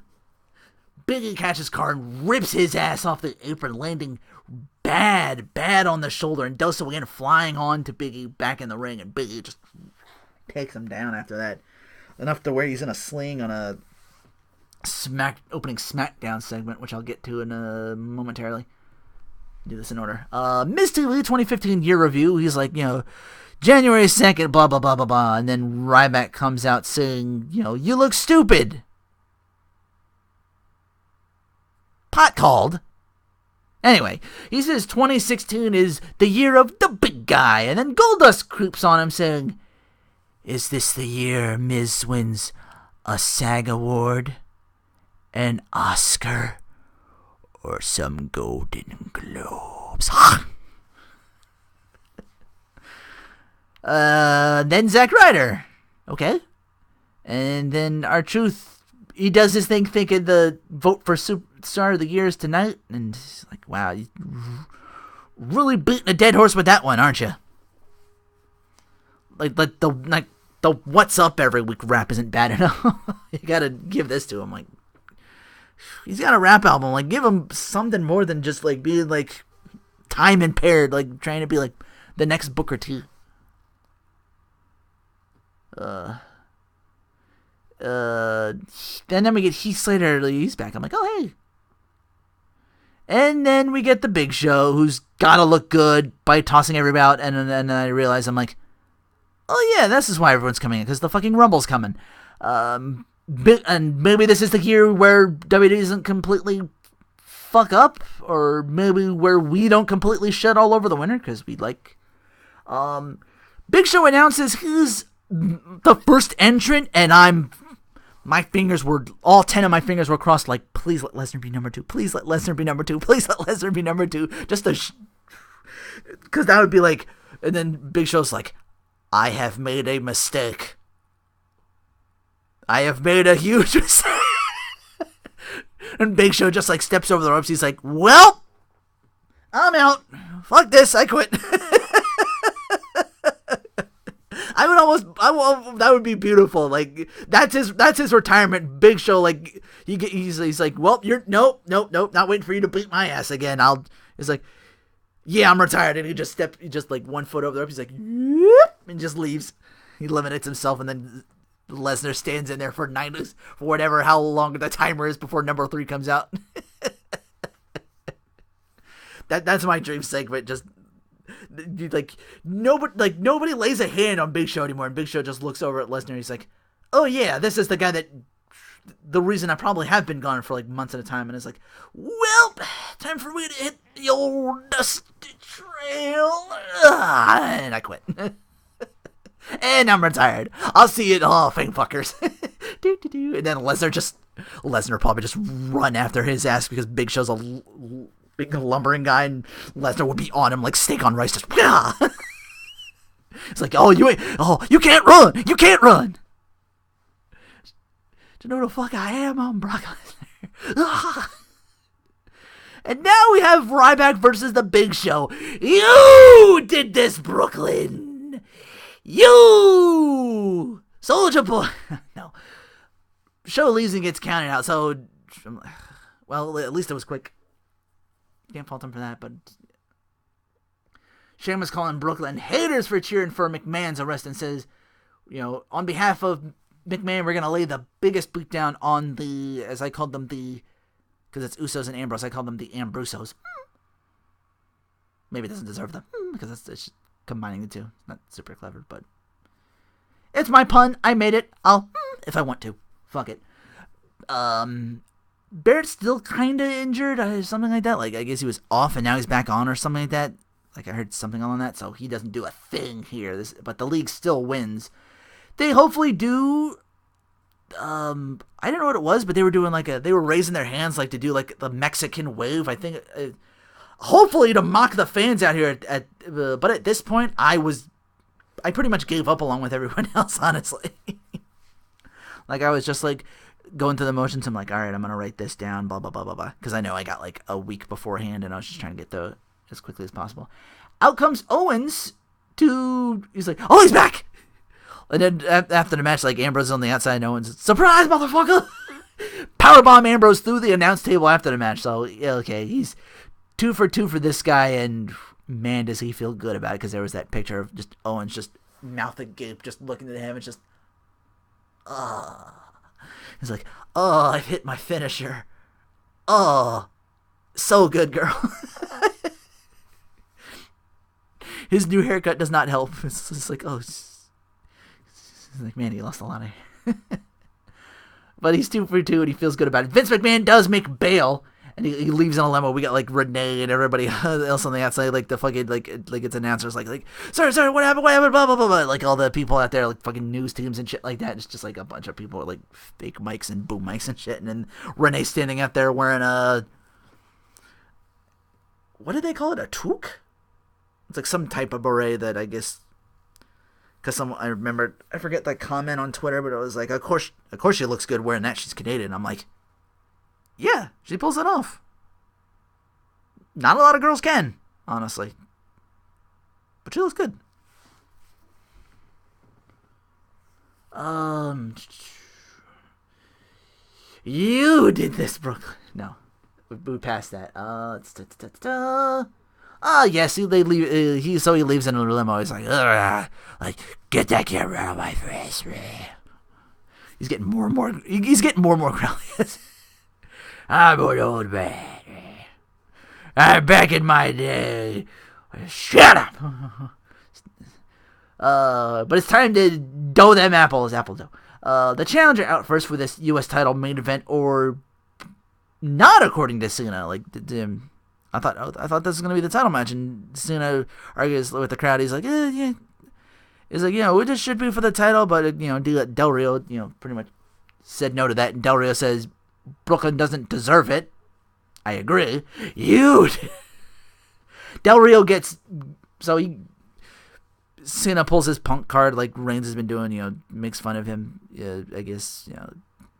[SPEAKER 1] Biggie catches Cara and rips his ass off the apron, landing bad on the shoulder, and does so again, flying on to Biggie back in the ring, and Biggie just takes him down after that. Enough to where he's in a sling on a opening SmackDown segment, which I'll get to in momentarily. Do this in order. Miz TV 2015 year review. He's like, January 2nd, blah, blah, blah, blah, blah. And then Ryback comes out saying, you look stupid. Pot called. Anyway, he says 2016 is the year of the big guy. And then Goldust creeps on him saying, is this the year Miz wins a SAG award, an Oscar, or some Golden Globes? Then Zack Ryder. Okay. And then R-Truth, he does his thing thinking the vote for Superstar of the Year is tonight. And he's like, wow, you're really beating a dead horse with that one, aren't you? Like the what's up every week rap isn't bad enough. You gotta give this to him. Like, he's got a rap album. Like, give him something more than just like being like time impaired, like trying to be like the next Booker T. Then we get Heath Slater. He's back. I'm like, oh hey. And then we get the Big Show, who's gotta look good by tossing everybody out. And then I realize, I'm like, oh yeah, this is why everyone's coming in, because the fucking Rumble's coming. And maybe this is the year where WWE doesn't completely fuck up, or maybe where we don't completely shit all over the winner, because we like. Big Show announces he's the first entrant, and my fingers were, all 10 of my fingers were crossed, like, please let Lesnar be number 2, please let Lesnar be number 2, please let Lesnar be number 2, just to, because that would be like, and then Big Show's like, I have made a mistake. I have made a huge mistake. And Big Show just like steps over the ropes. He's like, well, I'm out. Fuck this. I quit. That would be beautiful. Like, that's his retirement. Big Show, like, he's like, well, nope, not waiting for you to beat my ass again. He's like, yeah, I'm retired. And he just like 1 foot over the rope. He's like, yep, and just leaves. He eliminates himself, and then Lesnar stands in there for whatever, how long the timer is before number 3 comes out. That's my dream segment. Just like nobody lays a hand on Big Show anymore, and Big Show just looks over at Lesnar. And he's like, oh yeah, this is the guy that. The reason I probably have been gone for like months at a time, and it's like, well, time for me to hit the old dusty trail, and I quit. And I'm retired. I'll see you in the Hall of Fame, fuckers. And then Lesnar probably just run after his ass, because Big Show's a big lumbering guy, and Lesnar would be on him like steak on rice, just it's like, you can't run, you can't run. Do you know who the fuck I am? I'm Brock Lesnar. And now we have Ryback versus the Big Show. You did this, Brooklyn. You, Soulja Boy. No. Show leaves and gets counted out. So, well, at least it was quick. Can't fault him for that, but Sheamus calling Brooklyn haters for cheering for McMahon's arrest, and says, on behalf of McMahon, we're going to lay the biggest beat down on the, as I called them, because it's Usos and Ambrose, I called them the Ambrusos. Maybe it doesn't deserve them, because it's combining the two. Not super clever, but it's my pun. I made it. I'll, if I want to. Fuck it. Barrett's still kind of injured, or something like that. Like, I guess he was off and now he's back on, or something like that. Like, I heard something on that, so he doesn't do a thing here. But the league still wins. They hopefully do. I don't know what it was, but they were doing they were raising their hands like to do like the Mexican wave. I think, hopefully to mock the fans out here. But at this point, I pretty much gave up along with everyone else, honestly. Like, I was just like going through the motions. I'm like, all right, I'm gonna write this down, blah blah blah blah blah, because I know I got like a week beforehand, and I was just trying to get through it as quickly as possible. Out comes Owens he's like, oh, he's back. And then after the match, like, Ambrose is on the outside, and Owens, surprise, motherfucker! Powerbomb Ambrose through the announce table after the match. So, yeah, okay, he's 2 for 2 for this guy, and man, does he feel good about it, because there was that picture of just Owens just mouth agape, just looking at him, and just, he's like, I've hit my finisher. So good, girl. His new haircut does not help. It's just like, like, man, he lost a lot of hair. But he's 2 for 2, and he feels good about it. Vince McMahon does make bail, and he leaves in a limo. We got, like, Renee and everybody else on the outside, like, the fucking, like it's announcers, like, sorry, what happened, blah, blah, blah, blah. Like, all the people out there, like, fucking news teams and shit like that. It's just, like, a bunch of people with, like, fake mics and boom mics and shit. And then Renee standing out there wearing what did they call it? A toque? It's, like, some type of beret that I guess... Because I forget that comment on Twitter, but it was like, of course she looks good wearing that. She's Canadian. I'm like, yeah, she pulls it off. Not a lot of girls can, honestly. But she looks good. Um, you did this, Brooklyn. No, we passed that. Yes, he leave. He leaves in a limo. He's like, get that camera out of my face, man. He's getting more and more. He's getting more and more growly. I'm an old man. I'm back in my day. Shut up. But it's time to dough them apples, apple dough. The challenger out first for this U.S. title main event, or not, according to Cena. Like, I thought this was gonna be the title match, and Cena argues with the crowd. He's like, yeah. He's like, we just should be for the title, but Del Rio, pretty much said no to that, and Del Rio says Brooklyn doesn't deserve it. I agree. Del Rio gets Cena pulls his Punk card like Reigns has been doing, makes fun of him, I guess,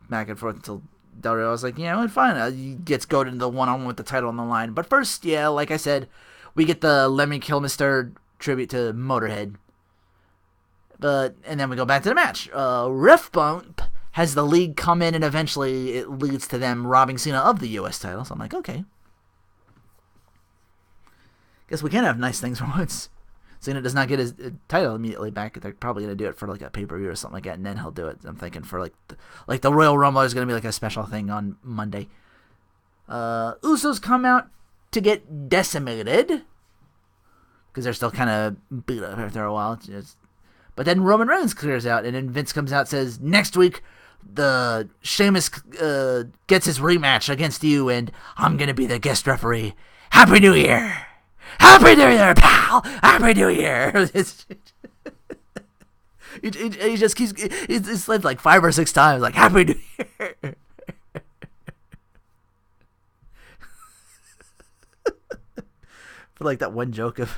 [SPEAKER 1] back and forth until Del Rio was like, fine. He gets goaded into the one-on-one with the title on the line. But first, like I said, we get the Lemmy Kilmister tribute to Motorhead. And then we go back to the match. Ref bump has the League come in, and eventually it leads to them robbing Cena of the U.S. title. So I'm like, okay. Guess we can have nice things for once. Cena does not get his title immediately back. They're probably going to do it for like a pay-per-view or something like that, and then he'll do it. I'm thinking for like the Royal Rumble is going to be like a special thing on Monday. Usos come out to get decimated because they're still kind of beat up after a while. But then Roman Reigns clears out, and then Vince comes out and says, next week, the Sheamus gets his rematch against you, and I'm going to be the guest referee. Happy New Year! Happy New Year, pal! Happy New Year! He just keeps, it's said like 5 or 6 times, like, Happy New Year! For like that one joke of...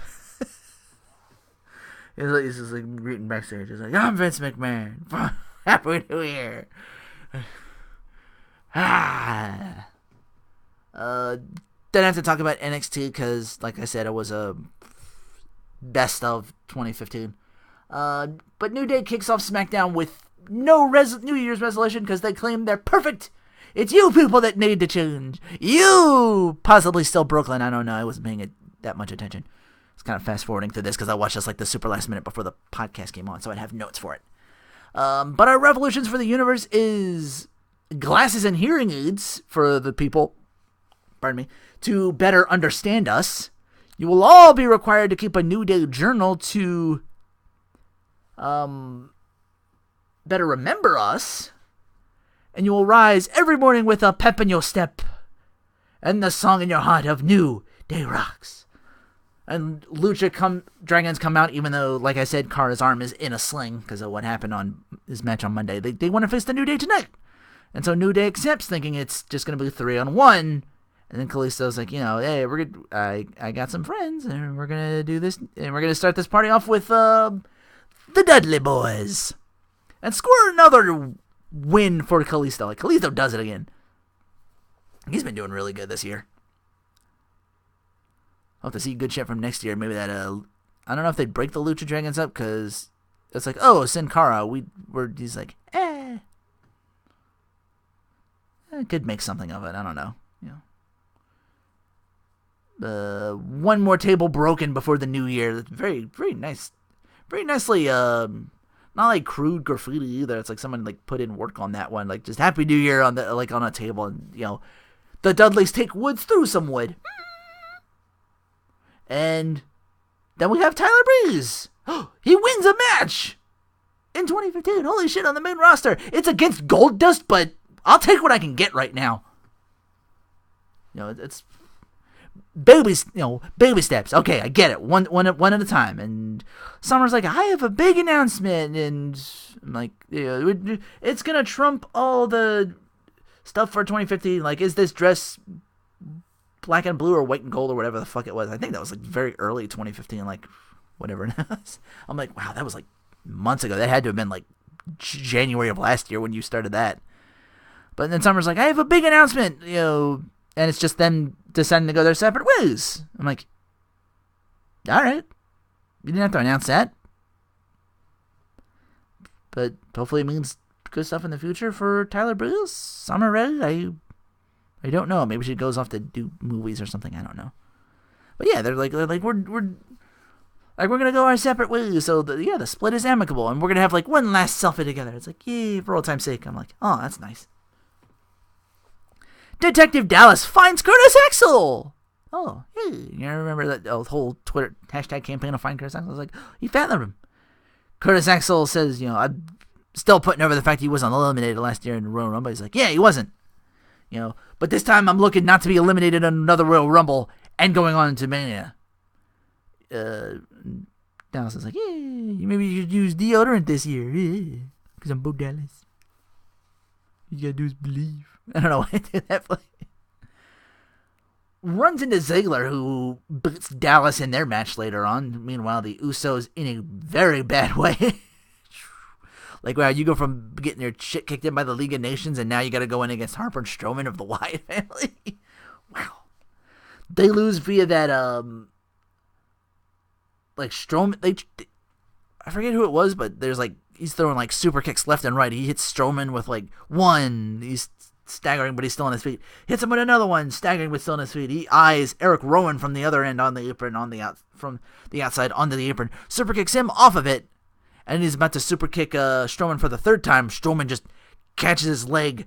[SPEAKER 1] He's just like greeting backstage. He's like, I'm Vince McMahon. Happy New Year. Then I have to talk about NXT because, like I said, it was a best of 2015. But New Day kicks off SmackDown with no New Year's resolution because they claim they're perfect. It's you people that need to change. You! Possibly still Brooklyn. I don't know. I wasn't paying it that much attention. It's kind of fast forwarding through this because I watched this like the super last minute before the podcast came on, so I'd have notes for it. But our revolutions for the universe is glasses and hearing aids for the people, to better understand us. You will all be required to keep a New Day journal to better remember us. And you will rise every morning with a pep in your step and the song in your heart of New Day Rocks. And Lucha Dragons come out, even though, like I said, Kara's arm is in a sling because of what happened on his match on Monday. They want to face the New Day tonight. And so New Day accepts, thinking it's just going to be 3-on-1. And then Kalisto's like, hey, we're good. I got some friends, and we're going to do this. And we're going to start this party off with the Dudley Boys. And score another win for Kalisto. Like, Kalisto does it again. He's been doing really good this year. I'll have to see good shit from next year. Maybe that, I don't know if they'd break the Lucha Dragons up, because it's like, Sin Cara. He's like, I could make something of it. I don't know. One more table broken before the new year. Very, very nice. Very nicely, not like crude graffiti either. It's like someone like put in work on that one. Like, just Happy New Year on a table, and the Dudleys take Woods through some wood. And then we have Tyler Breeze. He wins a match in 2015. Holy shit, on the main roster. It's against Goldust, but I'll take what I can get right now. It's baby steps. Okay, I get it. One at a time. And Summer's like, I have a big announcement, and I'm like, it's gonna trump all the stuff for 2015. Like, is this dress black and blue or white and gold or whatever the fuck it was? I think that was like very early 2015, like whatever it was. I'm like, wow, that was like months ago. That had to have been like January of last year when you started that. But then Summer's like, I have a big announcement, and it's just them deciding to go their separate ways. I'm like, all right, you didn't have to announce that. but hopefully it means good stuff in the future for Tyler Breeze. Summer Rae, I don't know. Maybe she goes off to do movies or something. I don't know. But yeah, they're like we're gonna go our separate ways. So the split is amicable, and we're gonna have like one last selfie together. It's like, yay, for old time's sake. I'm like, oh, that's nice. Detective Dallas finds Curtis Axel. Oh, hey, you remember that whole Twitter hashtag campaign to find Curtis Axel? I was like, he fathomed him. Curtis Axel says, I'm still putting over the fact he wasn't eliminated last year in the Royal Rumble. He's like, yeah, he wasn't. But this time I'm looking not to be eliminated in another Royal Rumble and going on to Mania. Dallas is like, yeah, maybe you should use deodorant this year. Because I'm Bo Dallas. You gotta do is believe. I don't know why I did that play. Runs into Ziggler, who beats Dallas in their match later on. Meanwhile, the Usos in a very bad way. Like, wow, you go from getting your shit kicked in by the League of Nations, and now you got to go in against Harper and Strowman of the Wyatt family. Wow. They lose via that, Strowman. I forget who it was, but there's he's throwing super kicks left and right. He hits Strowman with one. He's staggering, but he's still on his feet. Hits him with another one, staggering, but still on his feet. He eyes Eric Rowan from the other end on the apron, from the outside onto the apron. Super kicks him off of it. And he's about to super kick Strowman for the third time. Strowman just catches his leg,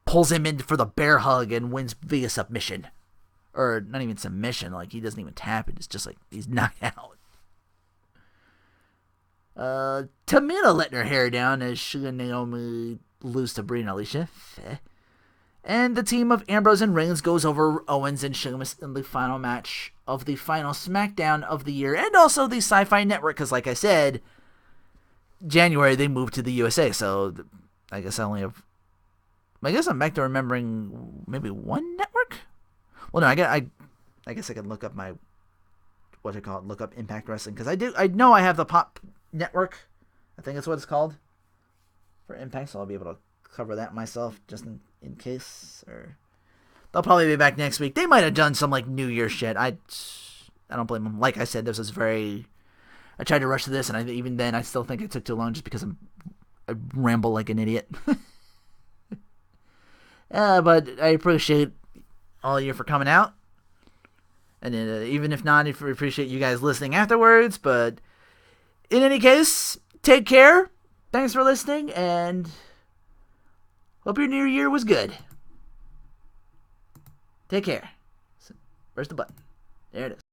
[SPEAKER 1] pulls him in for the bear hug, and wins via submission. Or not even submission. He doesn't even tap it. It's just he's knocked out. Tamina letting her hair down as she and Naomi lose to Brie and Alicia. And the team of Ambrose and Reigns goes over Owens and Sheamus in the final match of the final SmackDown of the year. And also the Sci-Fi Network, because like I said, January they moved to the USA, so I guess I'm back to remembering maybe one network. Well, no, I guess I can look up look up Impact Wrestling, because I know I have the Pop Network. I think that's what it's called for Impact, so I'll be able to cover that myself just in case. Or they'll probably be back next week. They might have done some New Year shit. I don't blame them. Like I said, this was I tried to rush to this, and even then, I still think it took too long just because I ramble like an idiot. But I appreciate all of you for coming out. And even if not, I appreciate you guys listening afterwards. But in any case, take care. Thanks for listening, and hope your new year was good. Take care. Where's the button? There it is.